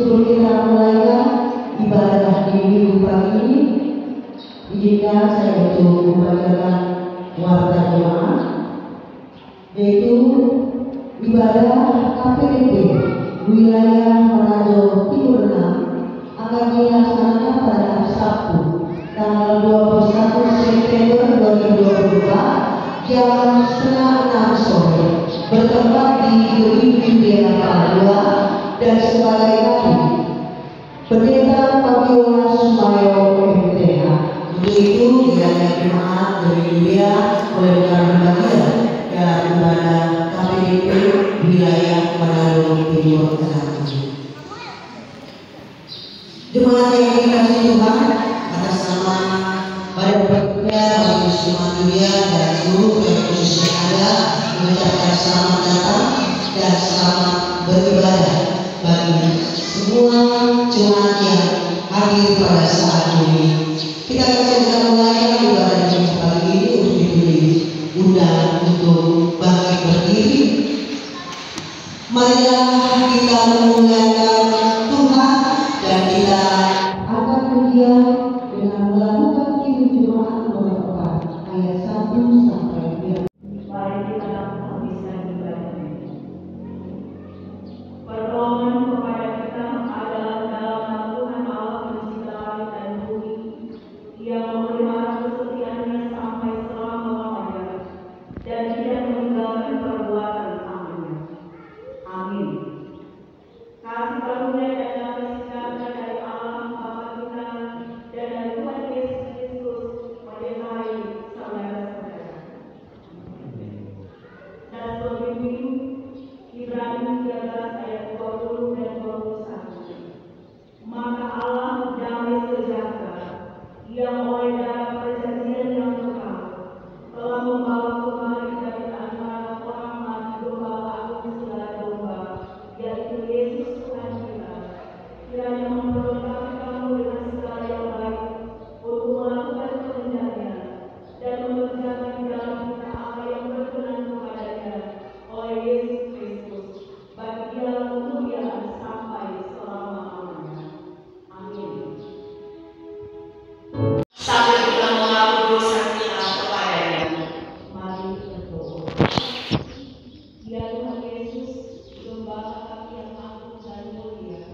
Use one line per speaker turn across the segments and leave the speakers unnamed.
sebelum kita mulaikan ibadah di minggu pagi ini, izinkan saya untuk membacakan warta jemaat, yaitu ibadah KPDP wilayah Manado Timur 6 akan dilaksanakan pada hari Sabtu tanggal 21 September 2022 jam setengah 6 sore bertempat di Gedung Jendela Padua dan sebagai tadi Pendeta Fabiola Sumayo MTH. Untuk itu kiranya jemaat bersedia melakukan bagian dalam ibadah KPDP wilayah Manado Timur 6. Jemaat yang dikasihi Tuhan, atas nama Badan Pembina Majelis Jemaat Dunia dan seluruh Eklesia yang ada, mengucapkan selamat datang dan selamat beribadah bagi semua jemaat yang hadir pada saat ini. Kita akan segera mulai ibadah Jumat pagi ini untuk diberi undang untuk bangkit berdiri. Marilah kita memuliakan Tuhan dan kita akan berdiam dengan melakukan kiri jemaat nomor 4 ayat 1 sampai 5.
Mari kita habiskan ibadah. Pertolongan kepada kita adalah dalam nama Tuhan Allah pencipta langit dan bumi, yang memelihara kesetiaannya sampai selama-lamanya dan tidak meninggalkan perbuatan amannya. Amin. Kasih karunia dan damai sejahtera dari Allah Bapa kita dan dari Tuhan Yesus Kristus menyertai saudara-saudara. Dan pemimpin Ibrani 13 ayat 20 dan 21. Maka Allah damai sejahtera yang oleh darah perjanjian yang kekal telah membawa kembali dari antara orang mati domba agung segala domba, yaitu Yesus Tuhan kita. Kiranya memperlengkapi kamu dengan segala yang baik untuk melakukan kehendaknya dan mengerjakan di dalam kita apa yang berkenan kepadanya oleh Yesus Kristus. Bagi Dia kemuliaan sampai selama-lamanya. Amin. Sambil kita mengaku dosa kita kepadanya, mari berdoa. Ya Tuhan Yesus, Gembala kami yang agung dan mulia,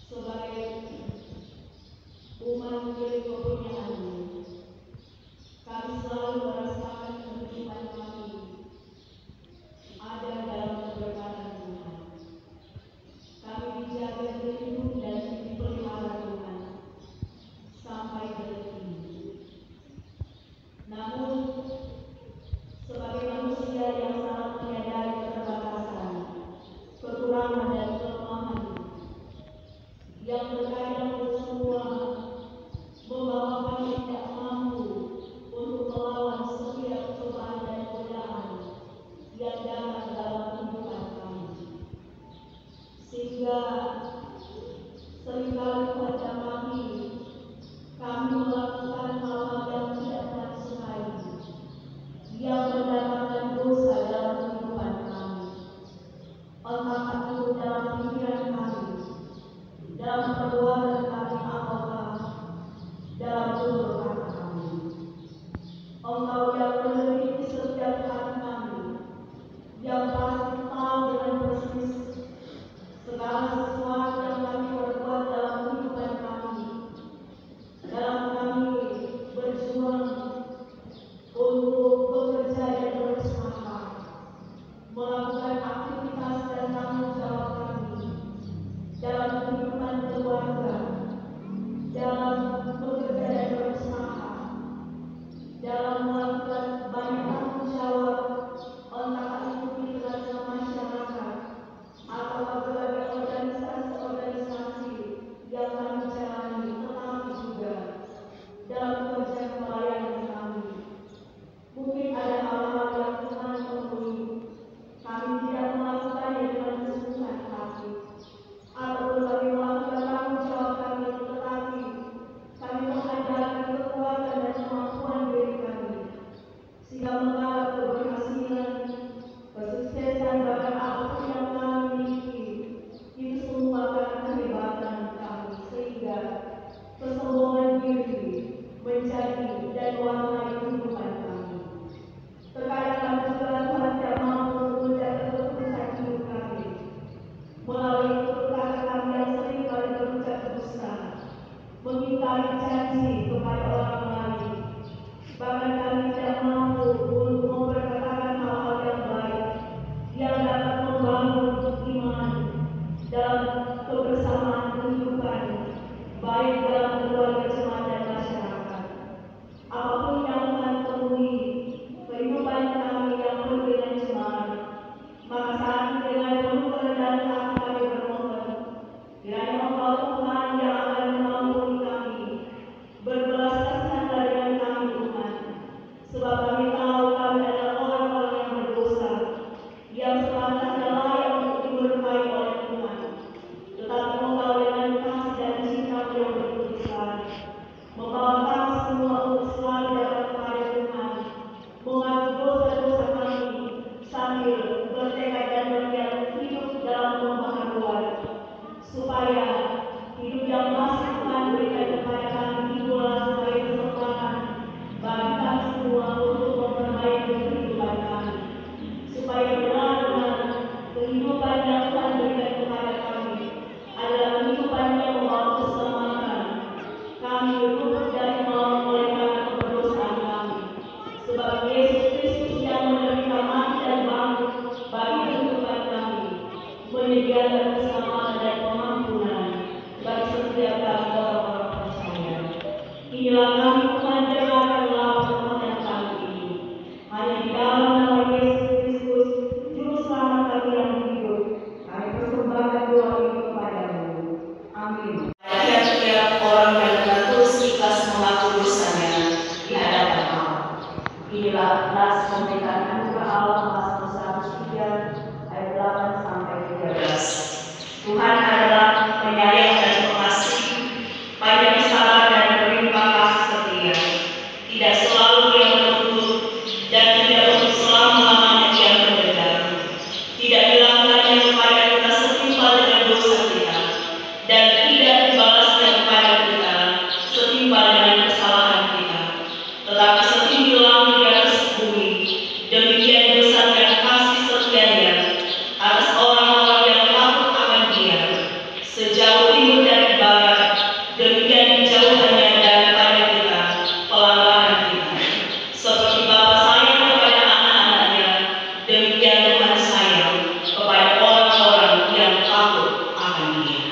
sebagai umat milik kepunyaan-Mu, kami selalu merasakan kehidupan kami ada dalam keberkatan Tuhan. Kami dijaga, dilindungi dan dipelihara Tuhan sampai detik ini. Namun, sebagai manusia yang sangat menyadari keterbatasan, kekurangan dan kelemahan yang terkadang itu semua membawa kami tidak mampu untuk melawan setiap cobaan dan godaan yang datang dalam kehidupan kami, sehingga seringkali pada kami melakukan hal-hal yang tidak Tuhan sukai, yang mendatangkan dosa dalam kehidupan kami, entah itu dalam pikiran kami, dalam perbuatan kami, ataukah dalam tutur kata kami. Engkau yang meneliti setiap hati kami, yang pasti tahu dengan persis segala sesuatu yang kami perbuat dalam kehidupan kami, dalam kami berjuang untuk bekerja dan berusaha, melakukan aktivitas dan tanggung jawab kami dalam kehidupan keluarga, dalam bekerja dan berusaha, dalam melakukan banyak tanggung jawab, entah itu di tengah masyarakat atau berbagai organisasi-organisasi yang kami jalani, tetapi juga dalam pekerjaan pelayanan kami. Mungkin ada hal-hal yang Tuhan temui, kami tidak melakukannya dengan kesungguhan hati, atau berbagai melakukan tanggung jawab kami, tetapi kami kebersamaan kehidupan, baik dalam keluarga jemaat dan masyarakat. Apapun yang Tuhan temui kehidupan kami yang penuh dengan jemaat, maka saat ini dengan penuh kerendahan hati kami bermohon, kiranya Engkau Tuhan yang akan mengampuni kami, berbelas kasihan dengan kami Tuhan, sebab kami tahu kami adalah orang-orang yang berdosa, yang sepantasnya layak untuk diberkahi oleh Tuhan. Tetapi Engkau dengan kasih dan cinta yang begitu besar, membawa kami semua untuk selalu dapat kepada Tuhan, mengakui dosa-dosa kami, sambil bertekad dan berniat hidup dalam pembaharuan, supaya hidup yang masih Tuhan berikan kepada kami itulah sebagai kesempatan bagi kami semua untuk memperbaiki kehidupan kami, supaya benar-benar kehidupan yang Tuhan berikan kepada kami adalah kehidupan yang membawa keselamatan. Kami luput dari maut oleh karena keberdosaan kami, sebab Yesus Kristus yang menderita mati dan bangkit bagi kehidupan kami, menyediakan keselamatan dan pengampunan bagi setiap kami orang-orang percaya. Inilah kami Tuhan, dengarkanlah permohonan kami ini. Hanya di dalam nama Yesus Kristus, Juru Selamat kami yang hidup, kami persembahkan doa ini kepadamu. Amin. Tiap-tiap orang yang telah terus ikhlas mengaku dosanya di hadapan Allah. Inilah kelas pemberitaan anugerah Allah pasal 103 ayat 8 sampai 13. Tuhan adalah penyayang dan pengasih, banyak sabar dan berlimpah kasih setia. Tidak selalu Dia menuntut dan tidak untuk selama-lamanya Dia mendendam. Tidak dilakukannya kepada kita setimpal dengan dosa kita, dan tidak dibalasnya kepada kita setimpal dengan kesalahan kita. Tetapi setinggi langit di atas bumi, demikian besar dan kasih setianya atas orang-orang yang takut akan Dia. Sejauh timur dari barat, demikian dijauhannya daripada kita pelanggaran kita. Seperti Bapa sayang kepada anak-anaknya, demikian Tuhan sayang kepada orang-orang yang takut akan Dia.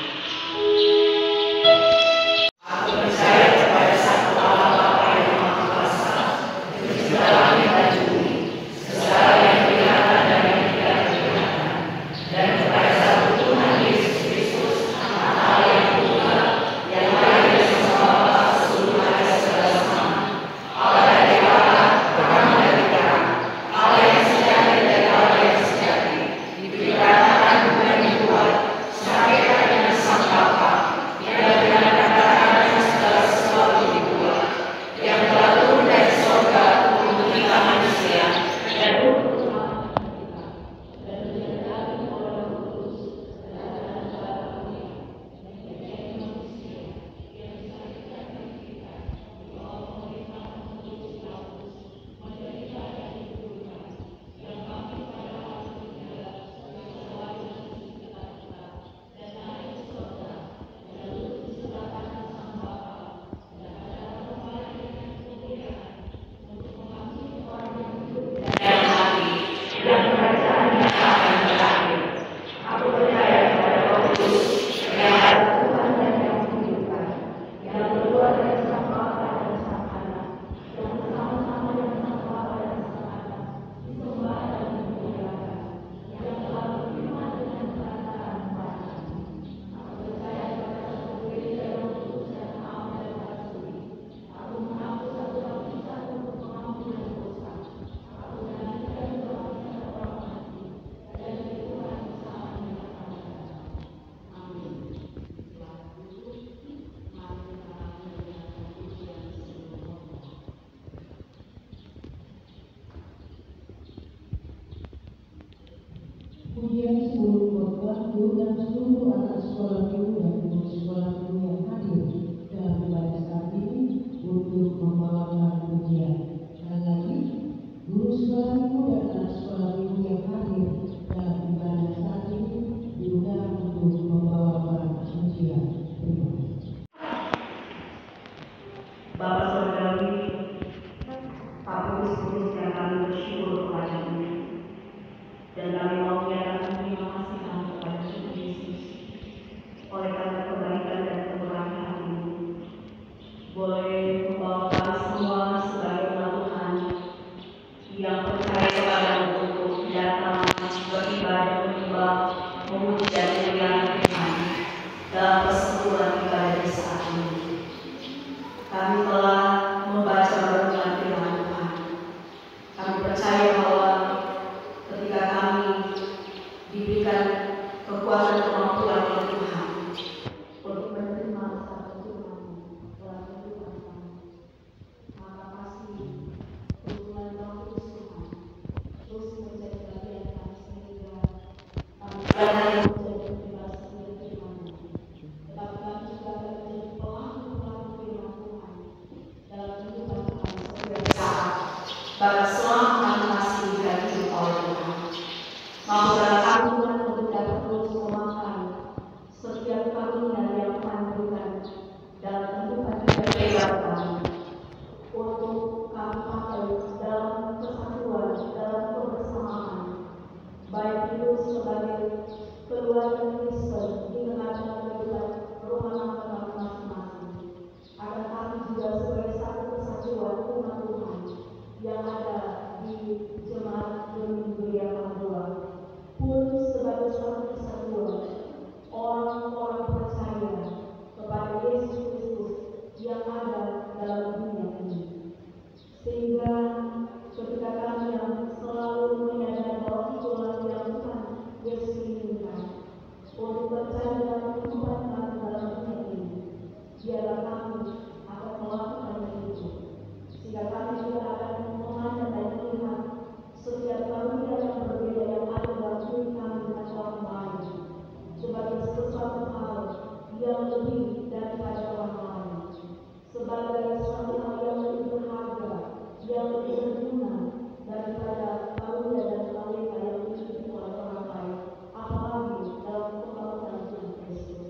Aku percaya kepada satu Allah Bapa yang Maha Kuasa, Pencipta langit dan bumi, segala yang kelihatan dan yang tidak kelihatan, dan kepada satu Tuhan Yesus Kristus, Anak Allah yang tunggal, yang lahir dari sama Bapa sebelum ada segala zaman, Allah dari Allah, terang dari terang, Allah yang sejati dari Allah yang sejati, diberitakan bukan dibuat, sampaikan dengan Sang Bapa, yang dengan kata-kata segala sesuatu dibuat, yang telah turun dari surga untuk kita manusia, dan untuk
Kemudian seluruh khotbah guru dan seluruh anak sekolah minggu dan guru sekolah minggu yang hadir dalam ibadah saat ini untuk membawakan pujian. Dan lagi, guru sekolah minggu dan anak sekolah minggu yang hadir dalam ibadah saat ini diundang untuk membawakan pujian. Terima kasih.
Bapak Saudari, Pak Guru yang kami bersyukur kepada-Mu, dan kami mau menyatakan terima kasih kami kepada Tuhan Yesus dalam persekutuan ibadah di saat ini. Kami telah membaca renungan firman Tuhan. Kami percaya bahwa ketika kami diberikan kekuatan kemampuan oleh Tuhan untuk menerima satu Tuhan dalam kehidupan kami, maka pasti hubungan Roh Kudus Tuhan terus menjadi bagian kami sehingga kami bukan hanya menjadi pribadi dari firman, tetapi kami juga akan menjadi pelaku-pelaku firman Tuhan dalam kehidupan kami setiap saat, bahkan selama kami masih diberi hidup oleh Tuhan. Mampulah kami Tuhan untuk dapat terus memakai setiap karunia yang Tuhan berikan dalam kehidupan kita kami, untuk kami pakai dalam kesatuan, dalam kebersamaan, baik itu sebagai keluarga Kristen di tengah-tengah kehidupan rumah tangga masing-masing, agar kami juga sebagai satu kesatuan umat Tuhan yang ada di jemaat Dominus Gereja Mahdoa, pun sebagai satu kesatuan orang-orang percaya kepada Yesus Kristus yang ada dalam dunia ini, sehingga ketika kami yang selalu menyadari bahwa itulah yang Tuhan Yesus inginkan untuk percaya dalam kehidupan kami dalam dunia ini, biarlah kami akan melakukan itu, sehingga kami juga akan memandang dan melihat setiap karunia yang berbeda yang ada dalam diri kami dengan orang lain sebagai sesuatu hal yang lebih daripada orang lain, sebagai sesuatu hal yang lebih berharga, yang lebih berguna daripada karunia dan talenta yang dimiliki oleh orang lain, apalagi dalam pembangunan Tuhan Kristus.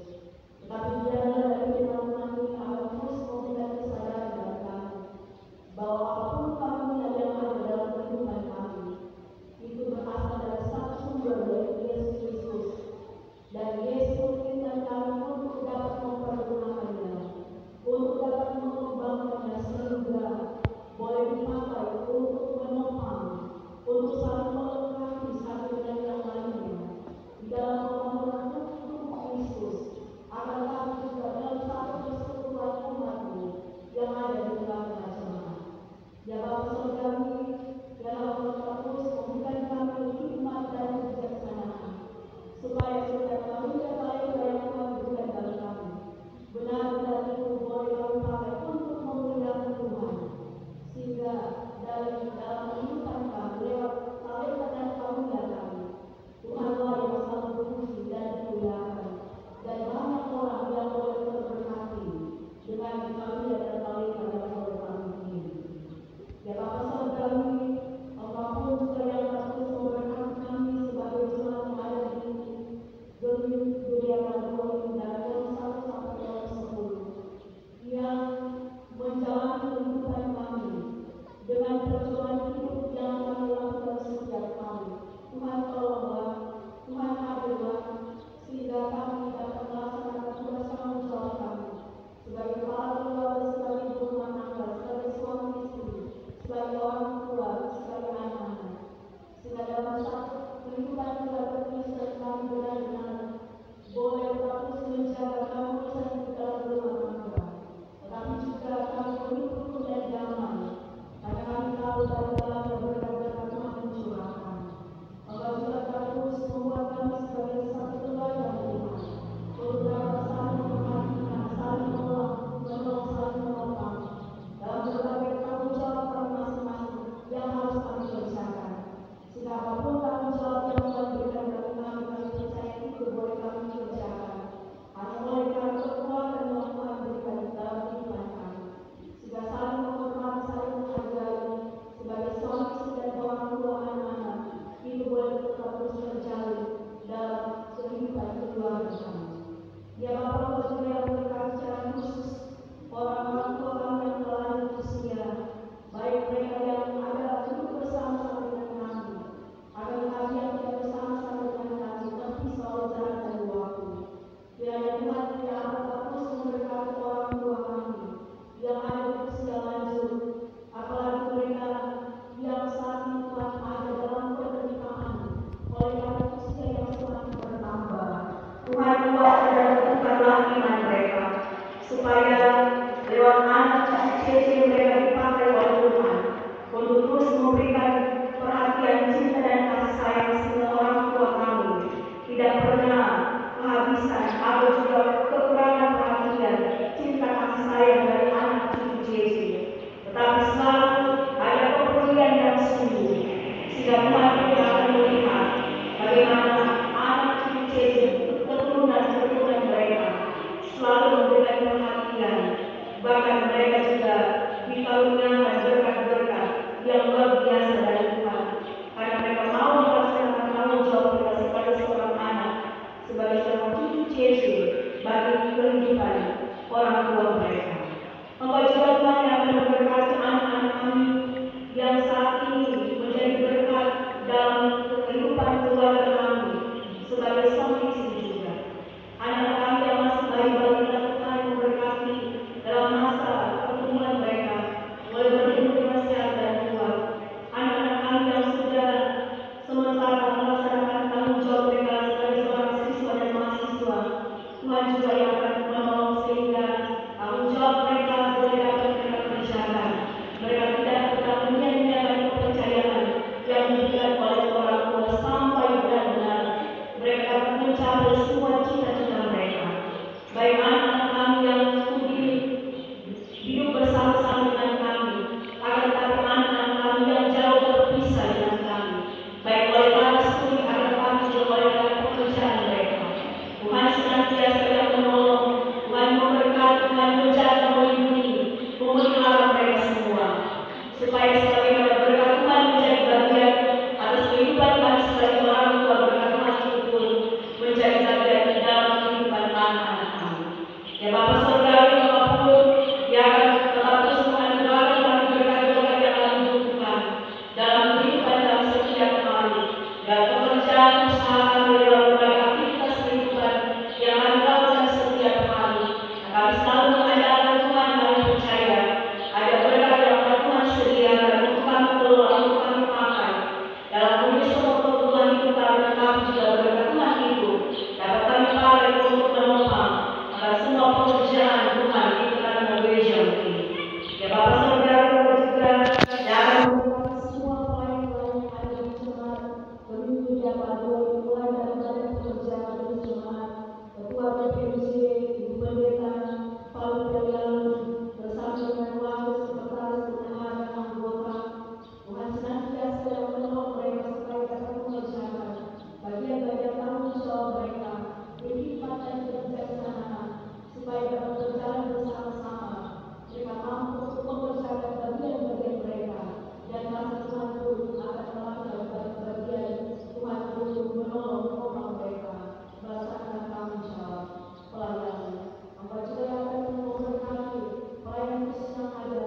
Tetapi biarlah dari firman ini akan terus memberikan kesadaran bagi kami bahwa apapun karunia yang ada dalam kehidupan kami itu berasal dari satu sumber, yaitu Yesus Kristus, dan Yesus menginginkan kami untuk dapat mempergunakannya, untuk dapat mengembangkannya sehingga boleh dipakai untuk menopang, untuk saling melengkapi satu dengan yang lainnya di dalam pembangunan tubuh Kristus, agar kami juga dalam satu persekutuan umatmu yang ada di tengah-tengah jemaat. Ya Bapa Surgawi, ya Allah, terus memberikan kami hikmat dan kebijaksanaan, supaya setiap karunia baik yang Tuhan berikan bagi kami benar-benar itu boleh kami pakai untuk memuliakan Tuhan, sehingga dalam kehidupan kami lewat talenta dan karunia kami, Tuhanlah yang selalu berfungsi dan dimuliakan, dan banyak orang yang boleh terberkati dengan karunia dan talenta yang boleh kami miliki. Ya Bapa Surgawi, apapun juga yang terus memberkati kami sebagai jemaat yang ada di Dominus Gereja Mahdoa dari tahun 1 sampai tahun 10, yang menjalani kehidupan kami dengan perjuangan hidup yang kami lakukan setiap hari. Tuhan tolonglah, Tuhan hadirlah, sehingga kami dapat melaksanakan tugas tanggung jawab kami sebagai kepala keluarga, sebagai ibu rumah tangga, sebagai suami istri, sebagai orang tua, sebagai anak-anak, sehingga dalam satu kehidupan keluarga Kristen kami benar-benar boleh terus menjaga keharmonisan di dalam rumah tangga, tetapi juga kami hidup rukun dan damai, karena kami tahu dari dalamnya berkat-berkat Tuhan mencurahkan. Maka juga terus membuat kami sebagai satu keluarga Tuhan untuk dapat saling memperhatikan, saling menolong, saling menopang dalam berbagai tanggung jawab kami masing-masing yang harus kami kerjakan. Sehingga apapun tanggung jawab yang Tuhan berikan bagi kami percaya itu boleh kami kerjakan, hanya oleh karena kekuatan yang Tuhan berikan dalam kehidupan kami. Sehingga saling menghormati, saling menghargai sebagai suami istri dan orang tua anak-anak, itu boleh tetap terus terjalin dalam kehidupan keluarga kami. Ya Bapak juga yang berkati secara khusus orang-orang tua kami yang telah lanjut usia, baik mereka yang ada hidup bersama-sama dengan kami, agar kami yang tidak bersama-sama dengan kami tapi selalu jalan dari waktu. Kiranya Tuhan tidak akan terus memberkati orang tua kami yang ada di usia lanjut, apalagi mereka yang saat ini Tuhan ada dalam penderitaan oleh karena usia yang semakin bertambah. Tuhan buat dan berikanlah bagi kehidupan orang tua mereka. Engkau juga Tuhan yang akan memberkati anak-anak kami yang saat ini menjadi berkat dalam kehidupan keluarga kami sebagai suami istri juga. Anak-anak kami yang masih bayi-bayi Tuhan memberkati dalam masa pertumbuhan mereka, mulai bertumbuh dengan sehat dan kuat. Anak-anak kami yang sudah sementara melaksanakan tanggung jawab mereka sebagai seorang siswa dan mahasiswa, Tuhan juga yang akan menolong sehingga tanggung jawab mereka boleh dapat mereka kerjakan. Mereka tidak pernah menyia-nyiakan kepercayaan yang diberikan oleh orang tua sampai benar-benar mereka dapat mencapai semua cita-cita mereka. Baik anak-anak kami yang studi hidup bersama-sama dengan kami, akan tetapi anak-anak kami yang jauh terpisah dengan kami, baik oleh para studi akan kami juga oleh para pekerjaan mereka. Tuhan senantiasa yang menolong, Tuhan memberkati, Tuhan menjaga, melindungi, memelihara mereka semua, supaya sebagaimana berkat Tuhan menjadi bagian atas kehidupan kami sebagai orang tua, berkat Tuhan itu pun menjadi bagian di dalam kehidupan anak-anak kami. Ya Bapak Saudara, apapun yang akan tetap terus menganugerahkan kami berkat-berkat yang kami butuhkan dalam kehidupan kami setiap hari, dan pekerjaan usaha kami dalam berbagai aktivitas kehidupan yang kami lakukan setiap hari. Kami selalu mengandalkan Tuhan, kami percaya ada berkat yang akan Tuhan sediakan untuk kami kelola, untuk kami pakai dalam memenuhi semua kebutuhan hidup kami, dan kami juga berkat Tuhan itu dapat kami pakai untuk menopang agar semua pekerjaan Tuhan di tengah gereja ini. Ya Bapak Saudara, Bapak juga yang akan memberkati semua pelayan-pelayan yang ada di jemaat, pemimpin jemaat, mulai dari badan pekerjaan di jemaat, ketua PPMC, ibu pendeta, Paul Pelian, bersama dengan wakil sekretaris bendahara dan anggota. Tuhan senantiasa yang menolong mereka supaya dapat mengerjakan bagian-bagian tanggung jawab mereka, berhikmat dan kebijaksanaan, supaya dapat berjalan bersama-sama. Mereka mampu untuk mengerjakan bagian-bagian mereka, dan masa Tuhan pun akan melakukan bagian Tuhan untuk menolong mereka melaksanakan tanggung jawab pelayanan. Engkau juga yang akan memberkati pelayan khusus yang ada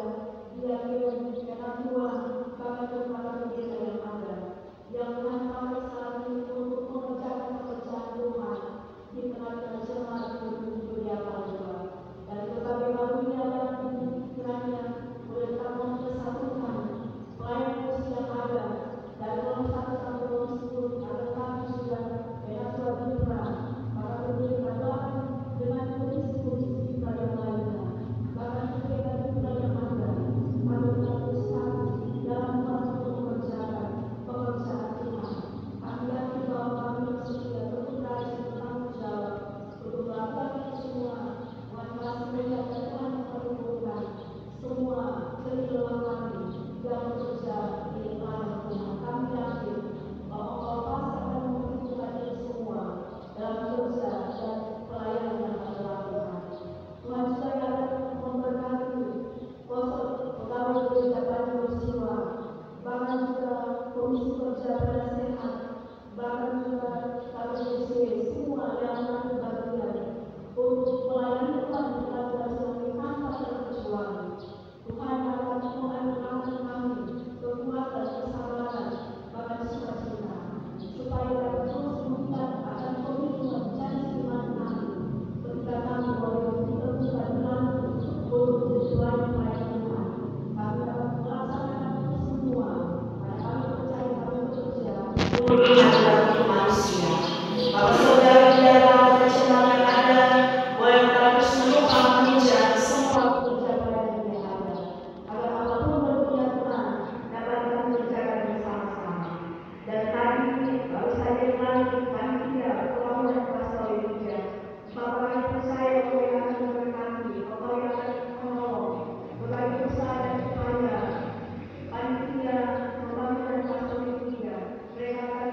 di Yakin, Kenatuan, bahkan berbagai desa yang ada, yang Tuhan pakai saat ini untuk mengerjakan pekerjaan Tuhan di tengah-tengah jemaat dunia Tuhan. Dan berbagai barunya yang kiranya boleh tetap mempersatukan pelayan khusus yang ada dari kolom 1 sampai kolom 10, agar kami juga Kenatuan berperan, maka berdiri doakan dengan kondisi-kondisi kita yang lainnya, bahkan kegiatan kita yang ada, agar kita bersatu dalam untuk mengerjakan pekerjaan Tuhan. Kami yakin bahwa kami yang setia bertugas bertanggung jawab untuk melakukan itu semua. Tuhan masih melihat dan Tuhan memperhitungkan semua kelelahan kami yang bekerja di ladang Tuhan. Kami yakin bahwa Engkau pasti akan memperhitungkan itu semua dalam kerja dan pelayanan yang kami lakukan. Tuhan juga yang akan memberkati pegawai gereja Bani Bersiwa, bahkan juga komisi kerja pada sehat, bahkan juga KPDC, semua yang mengambil bagian untuk melayani Tuhan kita sebagai tanpa terkecuali. Tuhan akan menganugerahkan kami kekuatan, kesabaran, bahkan sukacita, supaya dapat terus memberikan akan komitmen janji iman kami ketika kami boleh ditentukan melalui untuk menjadi pelayan Tuhan. Kami dapat melaksanakan itu semua karena kami percaya kami bekerja untuk manusia. Bapak Saudara, biarlah perjalanan Anda boleh terus menopang mengejar semua pekerjaan yang ada, agar apapun bentuknya Tuhan dapat kami kerjakan bersama-sama. Dan tadi baru saja melalui panitia pelayanan dan pastoral juga, Bapak kami percaya Engkau yang akan memberkati, Engkau yang akan menolong berbagai usaha dan upaya panitia pelayanan dan pastoral juga. Mereka akan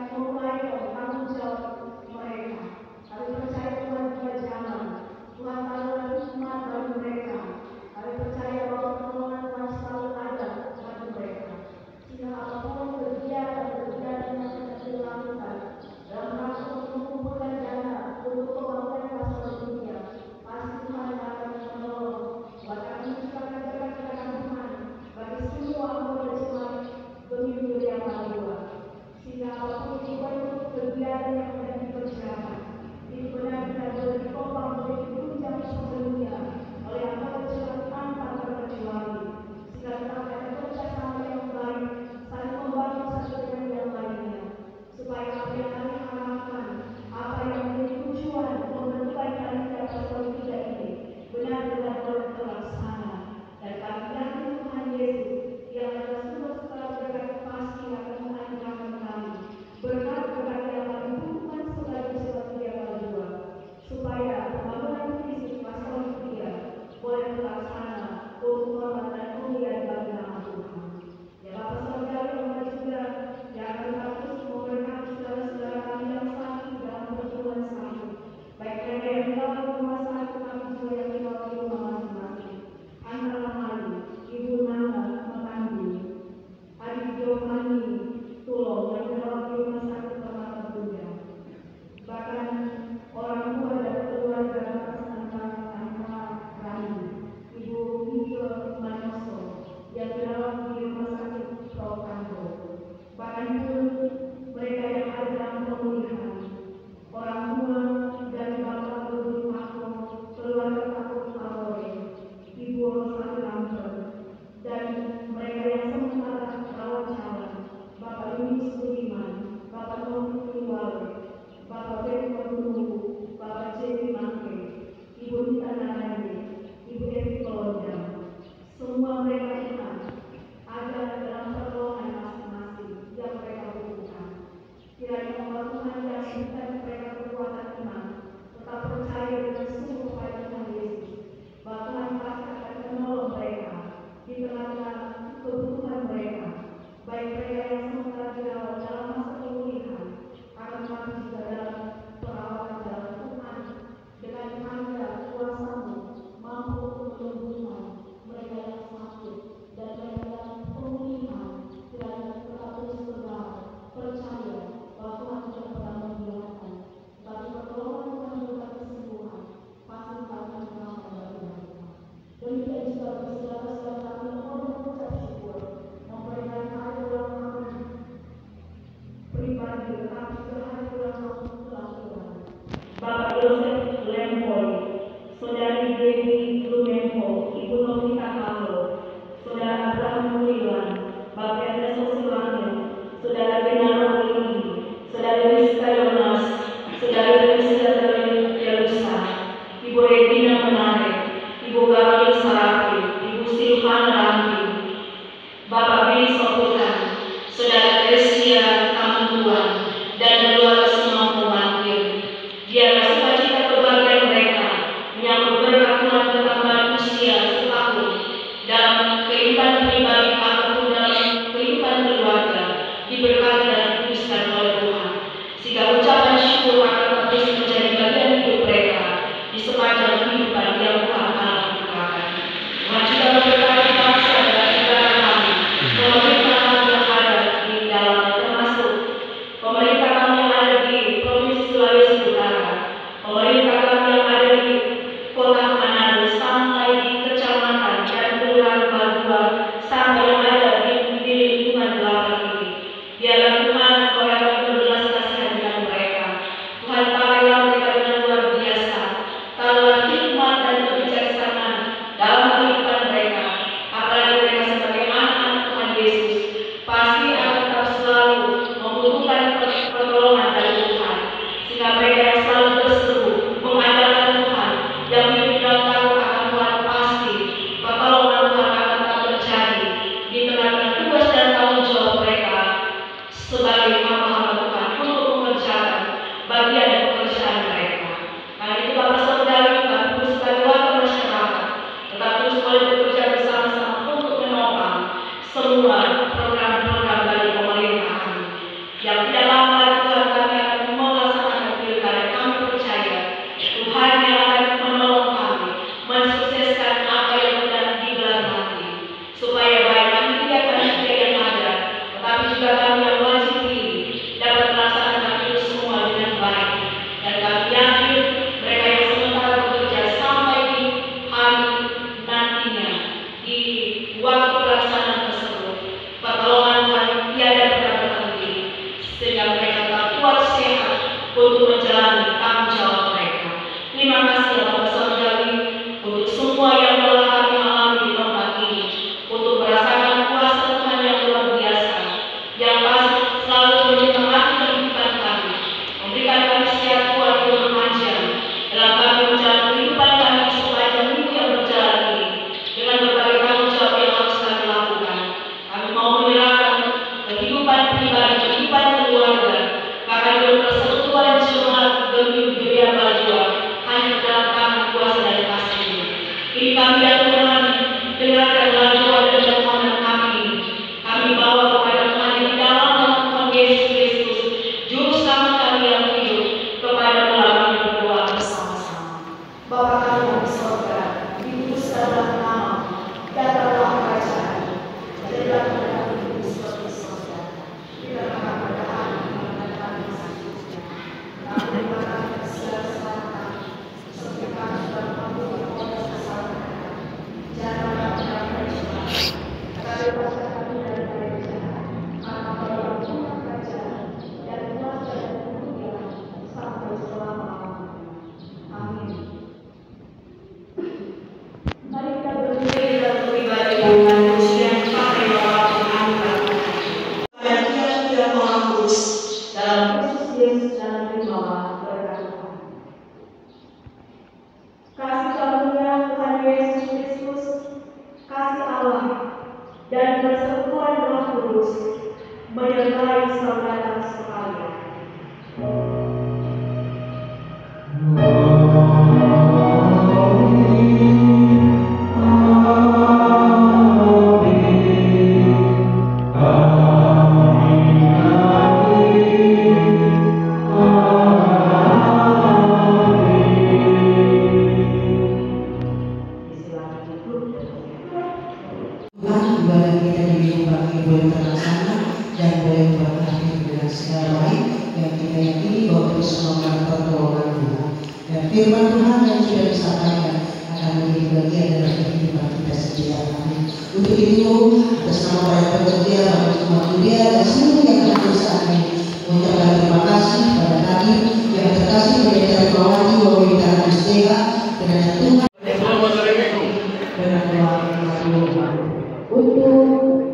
keluarga Takut Kalore, Ibu Rosali Lamper, dan mereka yang sementara rawat jalan, Bapak Yunis Budiman, Bapak Tommy Kuliwale, Bapak Ferry Wadungu, Bapak Cewi Mangke, Ibu Nita Nanande, Ibu Evi Kolonja. Semua mereka ingat ada dalam pertolongan masing-masing yang mereka butuhkan. Kiranya Allah Tuhan yang memberikan mereka kekuatan iman, tetap percaya dengan sungguh kepada Tuhan Yesus, bahwa Tuhan pasti akan menolong mereka di tengah-tengah kebutuhan mereka, baik mereka yang sementara dirawat dalam masa pemulihan, akan tetapi juga dalam perawatan dalam Tuhan. Dengan tanda kuasa-Mu mampu untuk menyembuhkan mereka yang sakit dan mereka yang pemulihan. Kiranya tetap terus berdoa, percaya bahwa Tuhan tidak pernah membiarkan, tapi pertolongan Tuhan berupa kesembuhan pasti akan mengalami bagi mereka. Demikian juga bagi saudara-saudara kami yang mau mengucap syukur, memberikan hari ulang tahun pribadi, tetapi juga hari ulang tahun keluarga. Bapak Yosef Lemboy, Saudari Dewi Blumenko, Ibu Novita Kahlo, Saudara Abraham Wilan, Bapak Ernest Osiwanyo, Saudara Benaro Willy, Saudara Rizka Yonas, Saudara Rizka Delusa, Ibu Regina Menare, Ibu Gabriel Sarafi, Ibu Silvana Rambi, Bapak Billy Soputan, Saudara Teresia Tamuntuan, dan keluarga semua pemangkir. Biarlah sukacita kebahagiaan mereka menyambut berkat Tuhan bertambahan usia setahun dalam kehidupan pribadi ataupun dalam kehidupan keluarga diberkati dan dikuduskan oleh Tuhan, sehingga ucapan syukur akan terus menjadi bagian hidup mereka di sepanjang kehidupan yang Tuhan telah berikan. Tuhan juga memberkati bangsa dan negara kami, pemerintahan yang ada di dalamnya, termasuk pemerintah kami yang ada di Provinsi Sulawesi Utara, pemerintah kami yang ada di Kota Manado sampai di kecamatan dan kelurahan Bandua sampai yang ada di lingkungan belakang ini. Biarlah Tuhan Kau yang berbelas kasihan dengan mereka. Tuhan pakailah mereka dengan luar biasa. Taruhlah hikmat dan kebijaksanaan dalam kehidupan mereka. Apalagi mereka sebagai anak-anak Tuhan Yesus pasti akan tetap selalu membutuhkan pertolongan dari Tuhan, sehingga mereka yang selalu berseru mengandalkan Tuhan, yang hidup dalam takut akan Tuhan, pasti pertolongan Tuhan akan tetap terjadi di tengah-tengah tugas dan tanggung jawab mereka sebagai hamba-hamba Tuhan untuk mengerjakan bagian pekerjaan mereka. Karena itu Bapak Saudari, kami terus sebagai warga masyarakat tetap terus boleh bekerja bersama-sama untuk menopang semua program-program dari pemerintah kami. Yang tidak lama lagi Tuhan kami akan melaksanakan pilkada. Kami percaya Tuhan yang akan menolong kami mensukseskan apa yang sudah digelar nanti, supaya baik panitia yang ada, tetapi juga kami yang wajib pilih dapat melaksanakan itu semua dengan baik. Dan kami yakin mereka yang sementara bekerja sampai di hari nantinya, di waktu pelaksanaan tersebut, pertolongan Tuhan tiada pernah berhenti, sehingga mereka tetap kuat sehat untuk menjalani tanggung jawab mereka. Terima kasih ya Bapak Saudari untuk semua yang telah kami alami di tempat ini, untuk merasakan kuasa Tuhan yang luar biasa, yang pasti selalu menyemangati kehidupan kami, memberikan kami setiap kuat yang berpanjang dalam kami menjalani kehidupan kami sepanjang minggu yang berjalan ini, dengan berbagai tanggung jawab yang harus kami lakukan. Kami mau menyerahkan kehidupan pribadi, kehidupan keluarga, bahkan berpersekutuan jemaat Gereja Bajua hanya dalam tangan kuasa dan kasih-Mu. Ini kami yang Tuhan, dengarkan doa dan permohonan kami ini. Kami bawa kepada Tuhan yang di dalam nama Tuhan Yesus Kristus, Juru Selamat kami yang hidup, kepada kami berdoa bersama-sama. Bapa kami yang di sorga, dikuduskanlah nama-Mu, datanglah kerajaan-Mu, jadilah kehendakmu seperti di sorga. Berikanlah kepada kami makanan kami secukupnya. Ampunilah kami kesalahan kami, seperti kami juga mengampuni orang kesalahan kami. Janganlah kami terjebak, tetapi bebaskan kami dari bahaya jahat. Karena Engkau Tuhan kerajaan dan kuasa dan kemuliaan sampai selama-lamanya. Amin. menyertai saudara sekalian.
Ibadah kita di minggu pagi boleh terlaksana dan boleh berakhir dengan segala baik yang kita yakini bahwa Terus menolong pertolongan Tuhan dan firman Tuhan yang sudah disampaikan akan menjadi bagian dalam kehidupan kita setia. Amin. Untuk itu atas nama para pekerja, para semua dunia dan seluruh yang akan berusaha ini mengucapkan terima kasih kepada kami yang terkasih Pendeta Rohani Wawita Mustega dan Tuhan untuk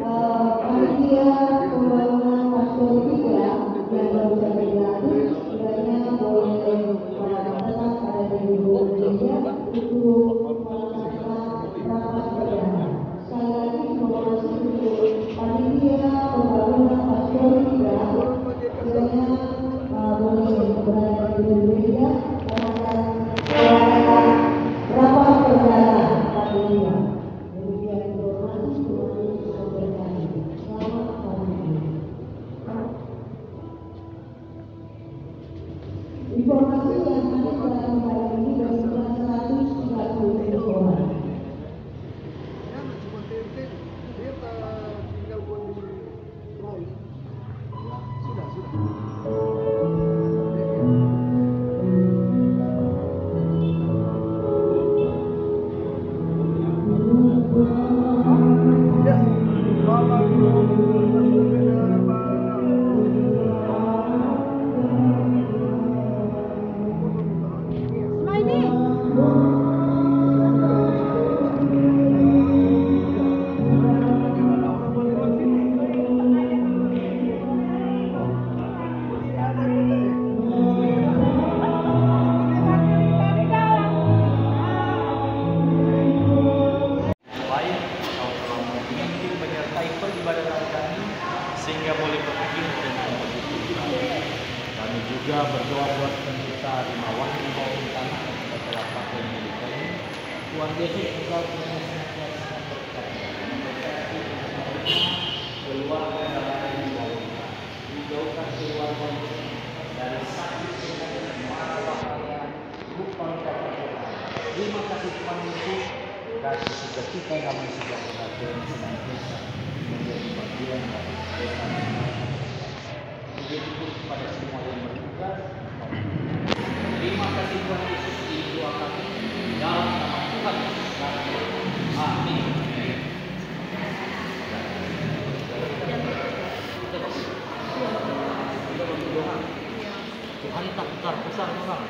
panitia pembangunan Pastor 3 yang baru saja dilantik, kiranya boleh datang pada gedung gereja untuk melaksanakan rapat perdana. Sekali lagi terima kasih untuk panitia pembangunan Pastor 3, kiranya boleh berada di gedung gereja melaksanakan rapat perdana kali ini. Informasi yang ada dalam hari ini berjumlah 130 orang.
Sehingga boleh berpikir dan berpikir. Kami juga berdoa buat pendeta Rimawan maupun tanah yang telah pakai milik kami. Tuhan Yesus Engkau senantiasa berkati keluarga dalam hidup kita. Dijauhkan keluarga dari sakit dan marah bahaya, lupa kepada. Terima kasih Tuhan Yesus dan seketika kami sejahtera dan senantiasa menjadi bagian dari begitu kepada semua yang bertugas. Terima kasih Tuhan Yesus di doa kami dalam nama Tuhan Yesus. Amin. Tuhan tak besar besar orang.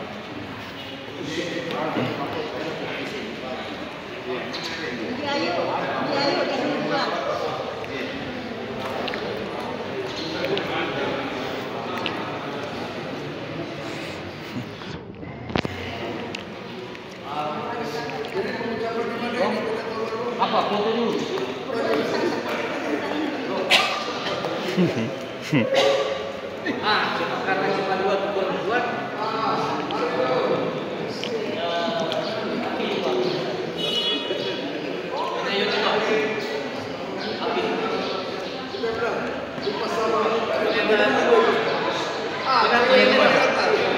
Ayo kasih buat.
Apa foto dulu? Cuma karena cuma buat. Ayo coba. Api.